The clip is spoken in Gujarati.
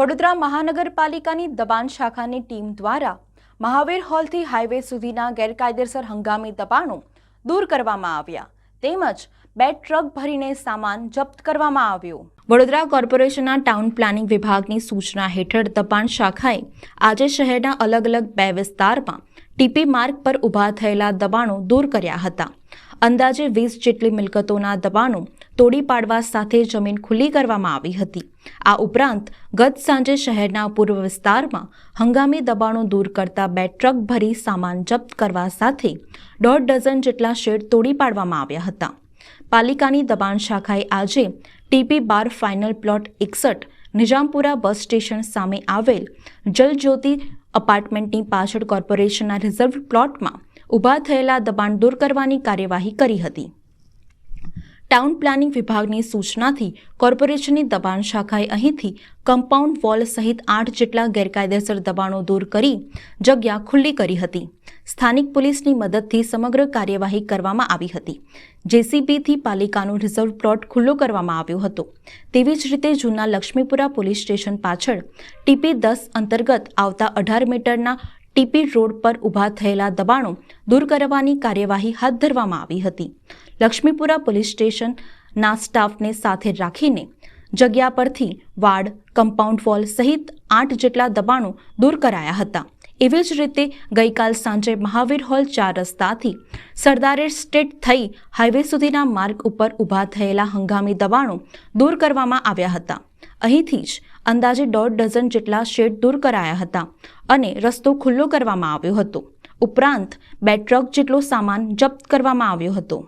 વડોદરા મહાનગરપાલિકાની દબાણ શાખાની ટીમ દ્વારા મહાવીર હોલથી હાઈવે સુધીના ગેરકાયદેસર હંગામી દબાણો દૂર કરવામાં આવ્યા તેમજ 2 ટ્રક ભરીને સામાન જપ્ત કરવામાં આવ્યો। વડોદરા કોર્પોરેશનના ટાઉન પ્લાનિંગ વિભાગની સૂચના હેઠળ દબાણ શાખાએ આજે શહેરના અલગ અલગ 2 વિસ્તારમાં ટીપી માર્ગ પર ઊભા થયેલા દબાણો દૂર કર્યા હતા। અંદાજે 20 જેટલી મિલકતોના દબાણો તોડી પાડવા સાથે જમીન ખુલ્લી કરવામાં આવી હતી। આ ઉપરાંત ગત સાંજે શહેરના પૂર્વ વિસ્તારમાં હંગામી દબાણો દૂર કરતા 2 ટ્રક ભરી સામાન જપ્ત કરવા સાથે 1.5 ડઝન જેટલા શેડ તોડી પાડવામાં આવ્યા હતા। પાલિકાની દબાણ શાખાએ આજે TP 12 final plot 61 Nizampura bus station સામે આવેલ જલજ્યોતિ અપાર્ટમેન્ટની પાછળ કોર્પોરેશનના રિઝર્વ પ્લોટમાં ઊભા થયેલા દબાણ દૂર કરવાની કાર્યવાહી કરી હતી। ટાઉન પ્લાનિંગ વિભાગની સૂચનાથી કોર્પોરેશનની દબાણ શાખાએ અહીંથી કમ્પાઉન્ડ વોલ સહિત 8 જેટલા ગેરકાયદેસર દબાણો દૂર કરી જગ્યા ખુલ્લી કરી હતી। સ્થાનિક પોલીસની મદદથી સમગ્ર કાર્યવાહી કરવામાં આવી હતી। જેસીબીથી પાલિકાનો રિઝર્વ પ્લોટ ખુલ્લો કરવામાં આવ્યો હતો। તેવી જ રીતે જૂના લક્ષ્મીપુરા પોલીસ સ્ટેશન પાછળ ટીપી 10 અંતર્ગત આવતા 18 મીટરના ટીપી રોડ પર ઊભા થયેલા દબાણો દૂર કરવાની કાર્યવાહી હાથ ધરવામાં આવી હતી। લક્ષ્મીપુરા પોલીસ સ્ટેશનના સ્ટાફને સાથે રાખીને જગ્યા પરથી વાડ, કમ્પાઉન્ડ વોલ સહિત 8 જેટલા દબાણો દૂર કરાયા હતા। એવી જ રીતે ગઈકાલ સાંજે મહાવીર હોલ 4 રસ્તાથી સરદાર એસ્ટેટ થઈ હાઈવે સુધીના માર્ગ ઉપર ઊભા થયેલા હંગામી દબાણો દૂર કરવામાં આવ્યા હતા। અહીંથી જ અંદાજે 1.5 ડઝન જેટલા શેડ દૂર કરાયા હતા અને રસ્તો ખુલ્લો કરવામાં આવ્યો હતો। ઉપરાંત 2 ટ્રક જેટલો સામાન જપ્ત કરવામાં આવ્યો હતો।